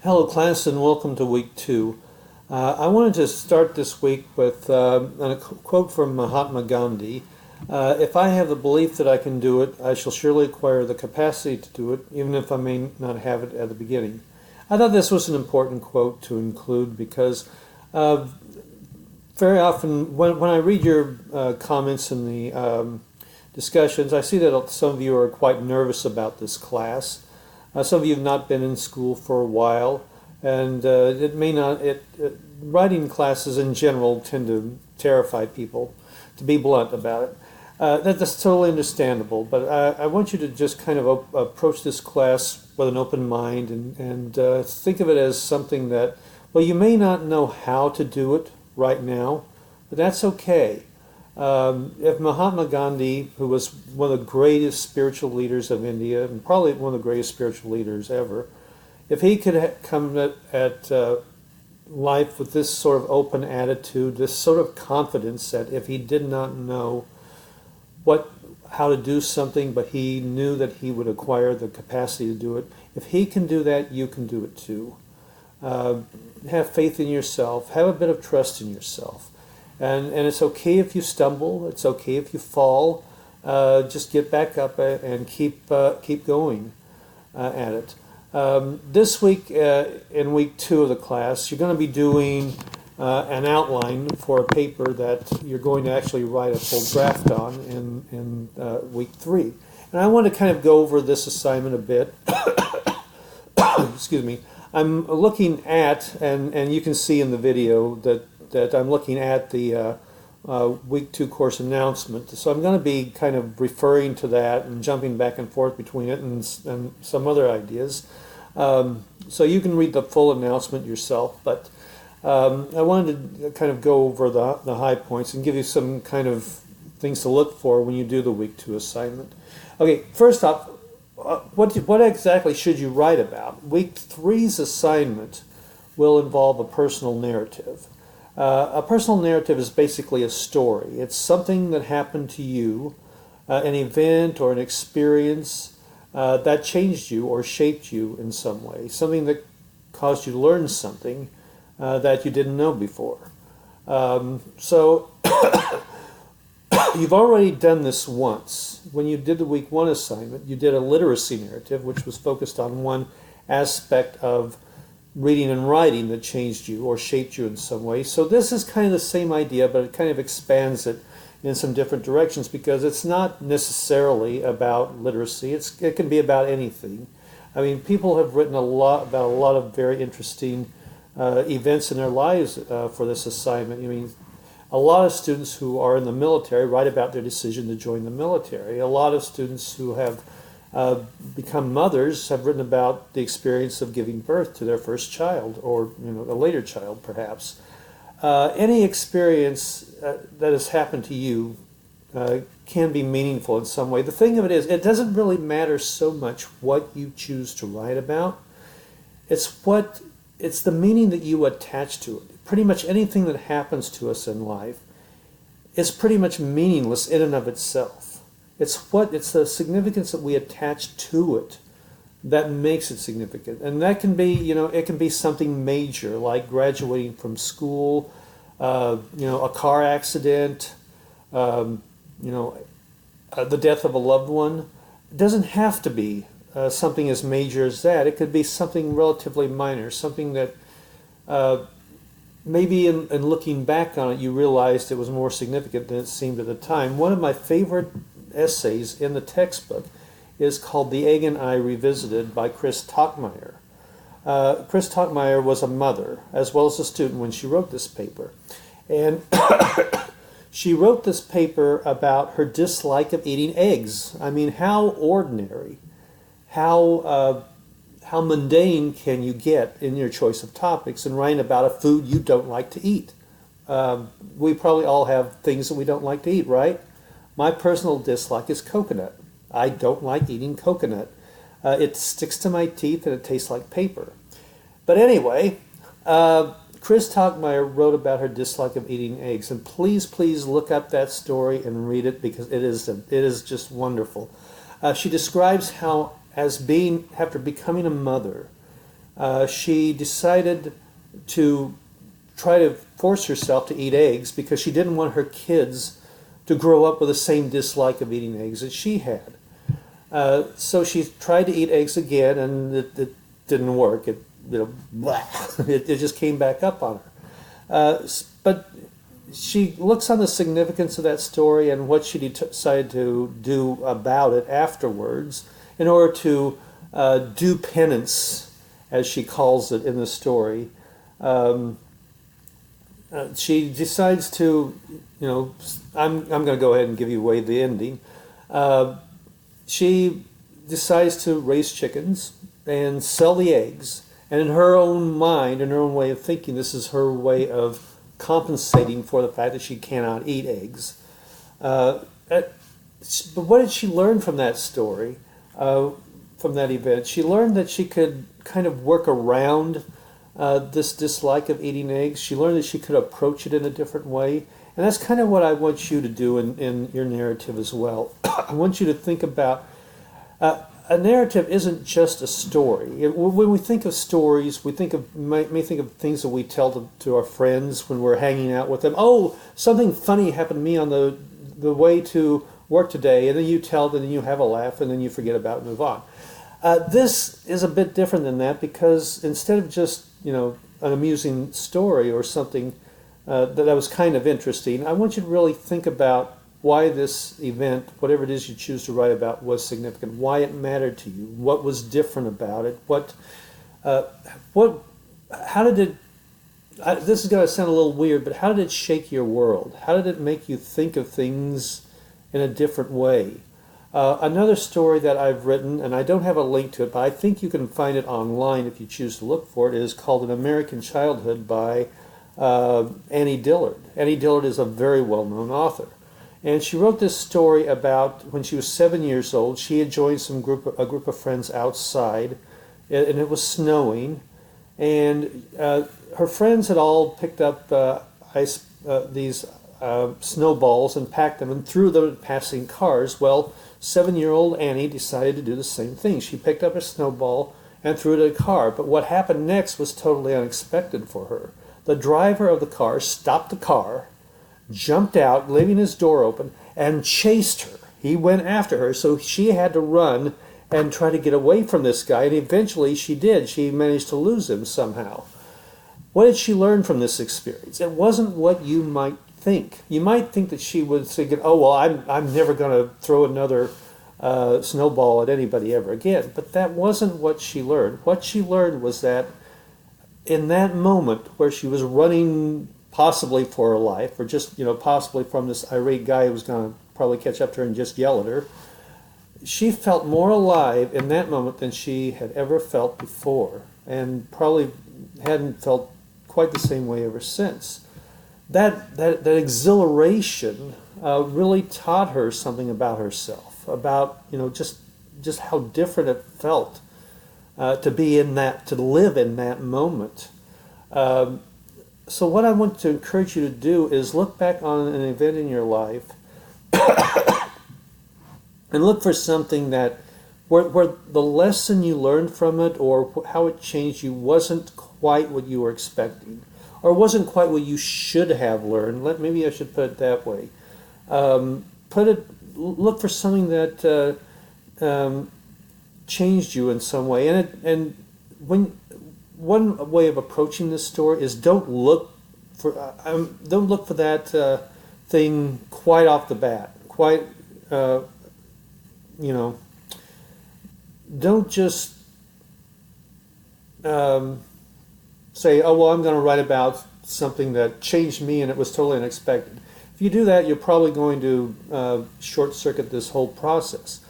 Hello, class, and welcome to week 2. I wanted to start this week with a quote from Mahatma Gandhi. If I have the belief that I can do it, I shall surely acquire the capacity to do it, even if I may not have it at the beginning. I thought this was an important quote to include because very often when I read your comments in the discussions, I see that some of you are quite nervous about this class. Some of you have not been in school for a while, and it may not. Writing classes in general tend to terrify people, to be blunt about it. That's totally understandable, but I want you to just kind of approach this class with an open mind and think of it as something that, well, you may not know how to do it right now, but that's okay. If Mahatma Gandhi, who was one of the greatest spiritual leaders of India, and probably one of the greatest spiritual leaders ever, if he could come at life with this sort of open attitude, this sort of confidence that if he did not know how to do something, but he knew that he would acquire the capacity to do it, if he can do that, you can do it too. Have faith in yourself. Have a bit of trust in yourself. And it's okay if you stumble. It's okay if you fall. Just get back up and keep going at it. This week, in week 2 of the class, you're going to be doing an outline for a paper that you're going to actually write a full draft on in week 3. And I want to kind of go over this assignment a bit. Excuse me. I'm looking at, and you can see in the video that I'm looking at the week 2 course announcement. So I'm going to be kind of referring to that and jumping back and forth between it and some other ideas. So you can read the full announcement yourself, but I wanted to kind of go over the high points and give you some kind of things to look for when you do the week 2 assignment. Okay, first off, what exactly should you write about? Week 3's assignment will involve a personal narrative. A personal narrative is basically a story. It's something that happened to you, an event or an experience that changed you or shaped you in some way, something that caused you to learn something that you didn't know before. So you've already done this once. When you did the week 1 assignment, you did a literacy narrative, which was focused on one aspect of reading and writing that changed you or shaped you in some way. So this is kind of the same idea, but it kind of expands it in some different directions because it's not necessarily about literacy. It can be about anything. I mean, people have written a lot about a lot of very interesting events in their lives for this assignment. I mean, a lot of students who are in the military write about their decision to join the military. A lot of students who have become mothers have written about the experience of giving birth to their first child or a later child perhaps. Any experience that has happened to you can be meaningful in some way. The thing of it is, it doesn't really matter so much what you choose to write about. It's the meaning that you attach to it. Pretty much anything that happens to us in life is pretty much meaningless in and of itself. It's the significance that we attach to it that makes it significant. And that can be, it can be something major like graduating from school, a car accident, the death of a loved one. It doesn't have to be something as major as that. It could be something relatively minor, something that maybe in looking back on it, you realized it was more significant than it seemed at the time. One of my favorite essays in the textbook is called The Egg and I Revisited by Chris Talkmeyer. Chris Talkmeyer was a mother as well as a student when she wrote this paper. And she wrote this paper about her dislike of eating eggs. I mean, how ordinary, how mundane can you get in your choice of topics and writing about a food you don't like to eat? We probably all have things that we don't like to eat, right? My personal dislike is coconut. I don't like eating coconut. It sticks to my teeth and it tastes like paper. But anyway, Chris Talkmeyer wrote about her dislike of eating eggs. And please look up that story and read it because it is just wonderful. She describes how after becoming a mother, she decided to try to force herself to eat eggs because she didn't want her kids to grow up with the same dislike of eating eggs that she had. So she tried to eat eggs again, and it didn't work. It just came back up on her. But she looks on the significance of that story and what she decided to do about it afterwards in order to do penance, as she calls it in the story. She decides to, I'm going to go ahead and give you away the ending. She decides to raise chickens and sell the eggs. And in her own mind, in her own way of thinking, this is her way of compensating for the fact that she cannot eat eggs. But what did she learn from that story, from that event? She learned that she could kind of work around this dislike of eating eggs. She learned that she could approach it in a different way. And that's kind of what I want you to do in your narrative as well. I want you to think about a narrative isn't just a story. When we think of stories, we may think of things that we tell to our friends when we're hanging out with them. Oh, something funny happened to me on the way to work today, and then you tell it, and then you have a laugh, and then you forget about it and move on. This is a bit different than that because instead of just an amusing story or something that was kind of interesting, I want you to really think about why this event, whatever it is you choose to write about, was significant, why it mattered to you, what was different about it, how did it, this is going to sound a little weird, but how did it shake your world? How did it make you think of things in a different way? Another story that I've written, and I don't have a link to it, but I think you can find it online if you choose to look for it, is called An American Childhood by Annie Dillard. Annie Dillard is a very well-known author. And she wrote this story about when she was 7 years old. She had joined a group of friends outside, and it was snowing. And her friends had all picked up these snowballs and packed them and threw them at passing cars. Well, 7-year-old Annie decided to do the same thing. She picked up a snowball and threw it at a car. But what happened next was totally unexpected for her. The driver of the car stopped the car, jumped out, leaving his door open, and chased her. He went after her, so she had to run and try to get away from this guy, and eventually she did. She managed to lose him somehow. What did she learn from this experience? It wasn't what you might think. You might think that she was thinking, oh, well, I'm never going to throw another snowball at anybody ever again. But that wasn't what she learned. What she learned was that in that moment where she was running possibly for her life, or just, possibly from this irate guy who was going to probably catch up to her and just yell at her, she felt more alive in that moment than she had ever felt before, and probably hadn't felt quite the same way ever since. That exhilaration really taught her something about herself, about, just how different it felt to be in that, to live in that moment. So what I want to encourage you to do is look back on an event in your life and look for something that where the lesson you learned from it or how it changed you wasn't quite what you were expecting, or wasn't quite what you should have learned. Maybe I should put it that way. Look for something that changed you in some way, and when. One way of approaching this story is don't look for that thing quite off the bat. Don't just say, oh, well, I'm going to write about something that changed me and it was totally unexpected. If you do that, you're probably going to short-circuit this whole process.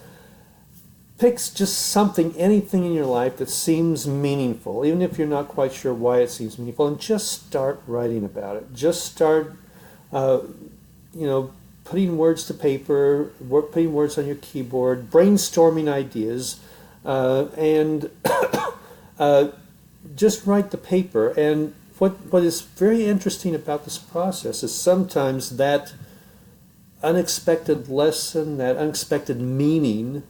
Pick just something, anything in your life that seems meaningful, even if you're not quite sure why it seems meaningful, and just start writing about it. Just start, putting words to paper, putting words on your keyboard, brainstorming ideas, and just write the paper. And what is very interesting about this process is sometimes that unexpected lesson, that unexpected meaning,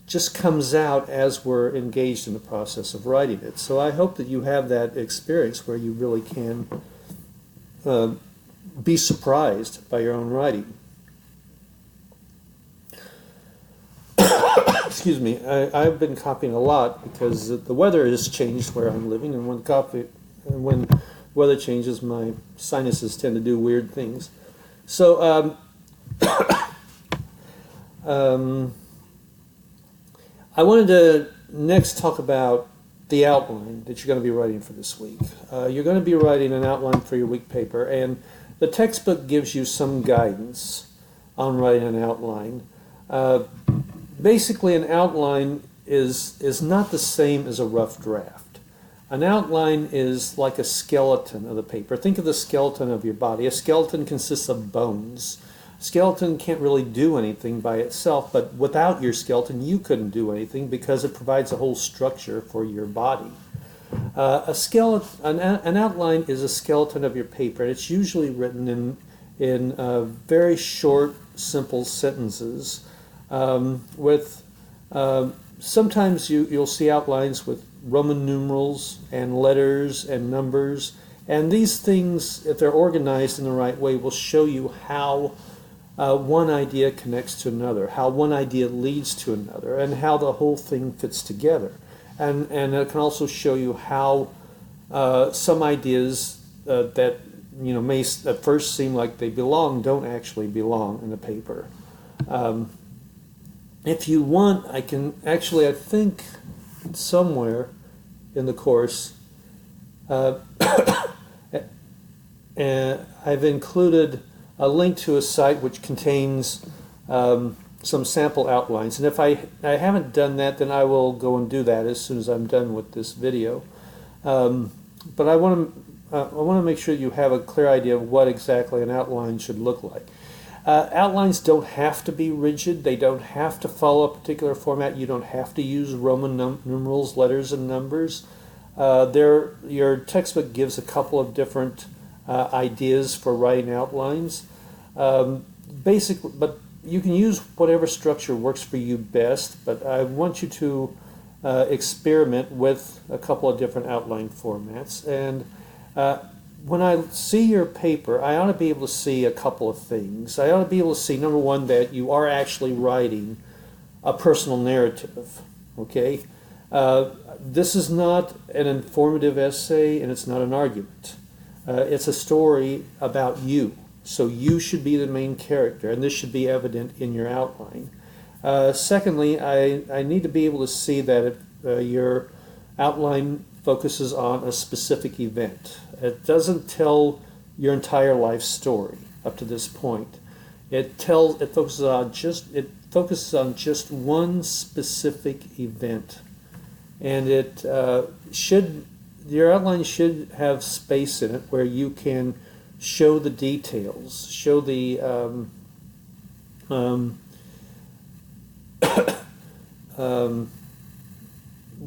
just comes out as we're engaged in the process of writing it. So I hope that you have that experience where you really can be surprised by your own writing. Excuse me, I've been copying a lot because the weather has changed where I'm living, and when weather changes, my sinuses tend to do weird things. So I wanted to next talk about the outline that you're going to be writing for this week. You're going to be writing an outline for your week paper, and the textbook gives you some guidance on writing an outline. Basically, an outline is not the same as a rough draft. An outline is like a skeleton of the paper. Think of the skeleton of your body. A skeleton consists of bones. Skeleton can't really do anything by itself, but without your skeleton, you couldn't do anything because it provides a whole structure for your body. An outline is a skeleton of your paper, and it's usually written in very short, simple sentences. Sometimes you'll see outlines with Roman numerals and letters and numbers, and these things, if they're organized in the right way, will show you how one idea connects to another, how one idea leads to another, and how the whole thing fits together. And it can also show you how some ideas that may at first seem like they belong don't actually belong in the paper. If you want, I think somewhere in the course, and I've included a link to a site which contains some sample outlines. And if I haven't done that, then I will go and do that as soon as I'm done with this video. But I want to make sure you have a clear idea of what exactly an outline should look like. Outlines don't have to be rigid. They don't have to follow a particular format. You don't have to use Roman numerals, letters, and numbers. Your textbook gives a couple of different ideas for writing outlines. But you can use whatever structure works for you best, but I want you to experiment with a couple of different outline formats. And when I see your paper, I ought to be able to see a couple of things. I ought to be able to see, number one, that you are actually writing a personal narrative, okay? This is not an informative essay, and it's not an argument. It's a story about you. So you should be the main character, and this should be evident in your outline. Secondly, I need to be able to see that your outline focuses on a specific event. It doesn't tell your entire life story up to this point. It focuses on just one specific event, and your outline should have space in it where you can show the details, show the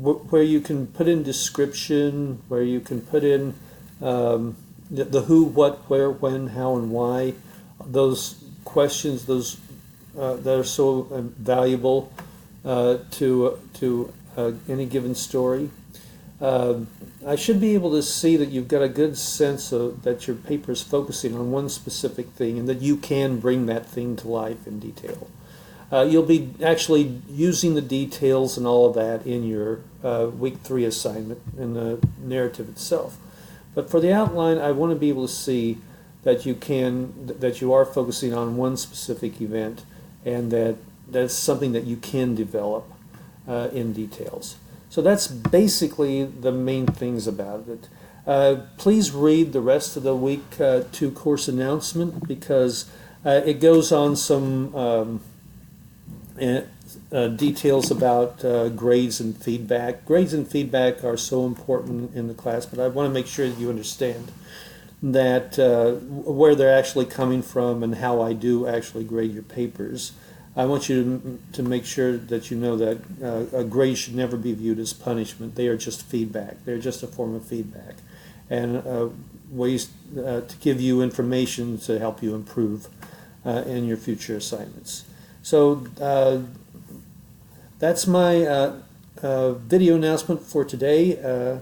where you can put in description, where you can put in the who, what, where, when, how, and why. Those questions, that are so valuable to any given story. I should be able to see that you've got a good sense that your paper is focusing on one specific thing and that you can bring that thing to life in detail. You'll be actually using the details and all of that in your week 3 assignment in the narrative itself. But for the outline, I want to be able to see that you are focusing on one specific event, and that's something that you can develop in details. So that's basically the main things about it. Please read the rest of the week 2 course announcement, because it goes on some details about grades and feedback. Grades and feedback are so important in the class, but I want to make sure that you understand that where they're actually coming from and how I do actually grade your papers. I want you to make sure that you know that a grade should never be viewed as punishment. They are just feedback. They're just a form of feedback, and ways to give you information to help you improve in your future assignments. So that's my video announcement for today.